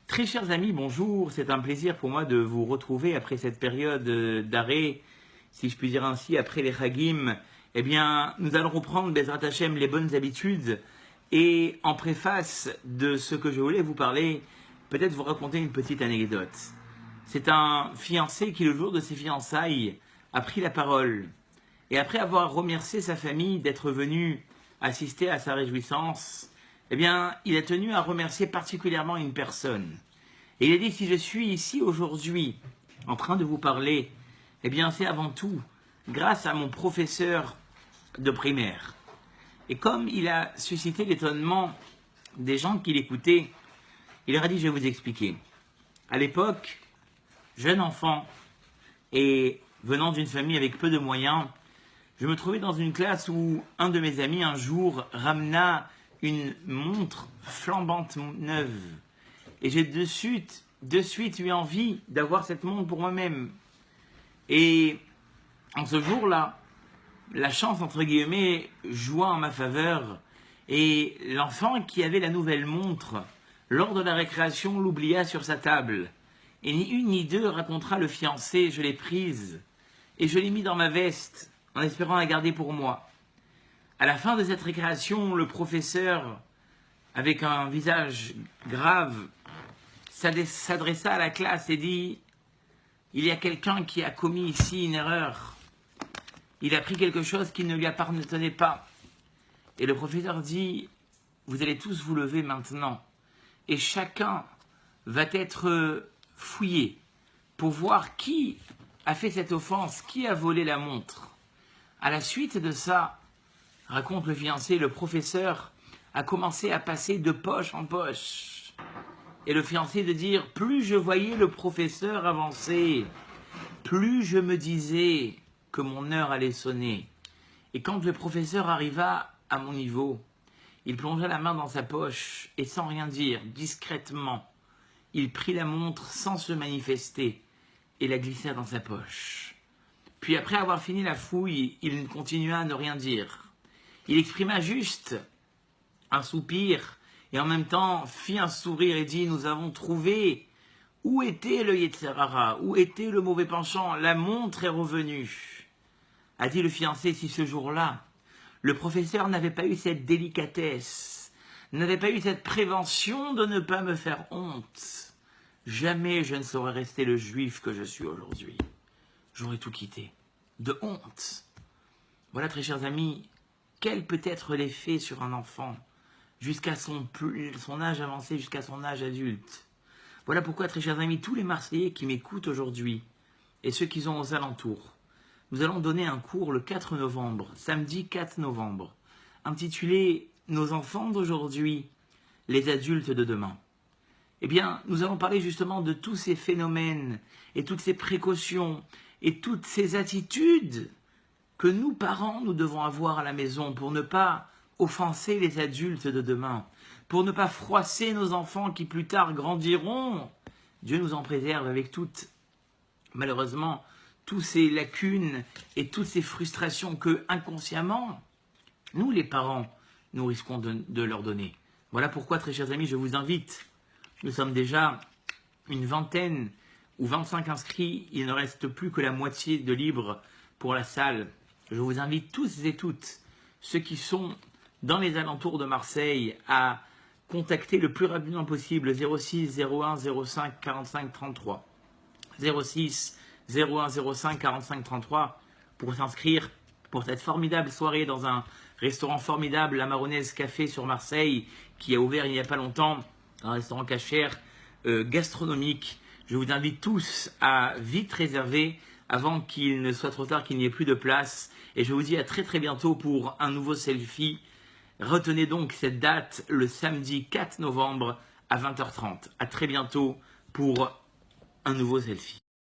Très chers amis, bonjour, c'est un plaisir pour moi de vous retrouver après cette période d'arrêt, si je puis dire ainsi, après les Chagim. Eh bien, nous allons reprendre, Bezrat Hashem, les bonnes habitudes. Et en préface de ce que je voulais vous parler, peut-être vous raconter une petite anecdote. C'est un fiancé qui, le jour de ses fiançailles, a pris la parole. Et après avoir remercié sa famille d'être venu assister à sa réjouissance, eh bien, il a tenu à remercier particulièrement une personne. Et il a dit, si je suis ici aujourd'hui, en train de vous parler, eh bien, c'est avant tout grâce à mon professeur de primaire. Et comme il a suscité l'étonnement des gens qui l'écoutaient, il leur a dit, je vais vous expliquer. À l'époque, jeune enfant, et venant d'une famille avec peu de moyens, je me trouvais dans une classe où un de mes amis, un jour, ramena une montre flambante neuve. Et j'ai de suite eu envie d'avoir cette montre pour moi-même. Et en ce jour-là, la chance, entre guillemets, joua en ma faveur. Et l'enfant qui avait la nouvelle montre, lors de la récréation, l'oublia sur sa table. Et ni une ni deux racontera le fiancé, je l'ai prise. Et je l'ai mis dans ma veste, en espérant la garder pour moi. À la fin de cette récréation, le professeur, avec un visage grave, s'adressa à la classe et dit « Il y a quelqu'un qui a commis ici une erreur. Il a pris quelque chose qui ne lui appartenait pas. » Et le professeur dit « Vous allez tous vous lever maintenant. Et chacun va être fouillé pour voir qui a fait cette offense, qui a volé la montre. » À la suite de ça, raconte le fiancé, le professeur a commencé à passer de poche en poche. Et le fiancé de dire, plus je voyais le professeur avancer, plus je me disais que mon heure allait sonner. Et quand le professeur arriva à mon niveau, il plongea la main dans sa poche et sans rien dire, discrètement, il prit la montre sans se manifester et la glissa dans sa poche. Puis après avoir fini la fouille, il continua à ne rien dire. Il exprima juste un soupir et en même temps fit un sourire et dit « Nous avons trouvé où était le Yetzer Hara, où était le mauvais penchant, la montre est revenue. » A dit le fiancé, si ce jour-là, le professeur n'avait pas eu cette délicatesse, n'avait pas eu cette prévention de ne pas me faire honte, jamais je ne saurais rester le juif que je suis aujourd'hui. J'aurais tout quitté, de honte. Voilà, très chers amis, quel peut être l'effet sur un enfant jusqu'à son âge avancé, jusqu'à son âge adulte. Voilà pourquoi, très chers amis, tous les Marseillais qui m'écoutent aujourd'hui et ceux qui sont aux alentours, nous allons donner un cours le 4 novembre, samedi 4 novembre, intitulé « Nos enfants d'aujourd'hui, les adultes de demain ». Eh bien, nous allons parler justement de tous ces phénomènes et toutes ces précautions et toutes ces attitudes que nous, parents, nous devons avoir à la maison pour ne pas offenser les adultes de demain, pour ne pas froisser nos enfants qui plus tard grandiront. Dieu nous en préserve avec toutes, malheureusement, toutes ces lacunes et toutes ces frustrations que, inconsciemment, nous, les parents, nous risquons de leur donner. Voilà pourquoi, très chers amis, je vous invite. Nous sommes déjà une vingtaine ou 25 inscrits. Il ne reste plus que la moitié de libre pour la salle. Je vous invite tous et toutes, ceux qui sont dans les alentours de Marseille, à contacter le plus rapidement possible 06 01 05 45 33. 06 01 05 45 33 pour s'inscrire pour cette formidable soirée dans un restaurant formidable, la Maronnaise Café sur Marseille, qui a ouvert il n'y a pas longtemps, un restaurant cachère gastronomique. Je vous invite tous à vite réserver avant qu'il ne soit trop tard, qu'il n'y ait plus de place. Et je vous dis à très très bientôt pour un nouveau selfie. Retenez donc cette date, le samedi 4 novembre à 20h30. À très bientôt pour un nouveau selfie.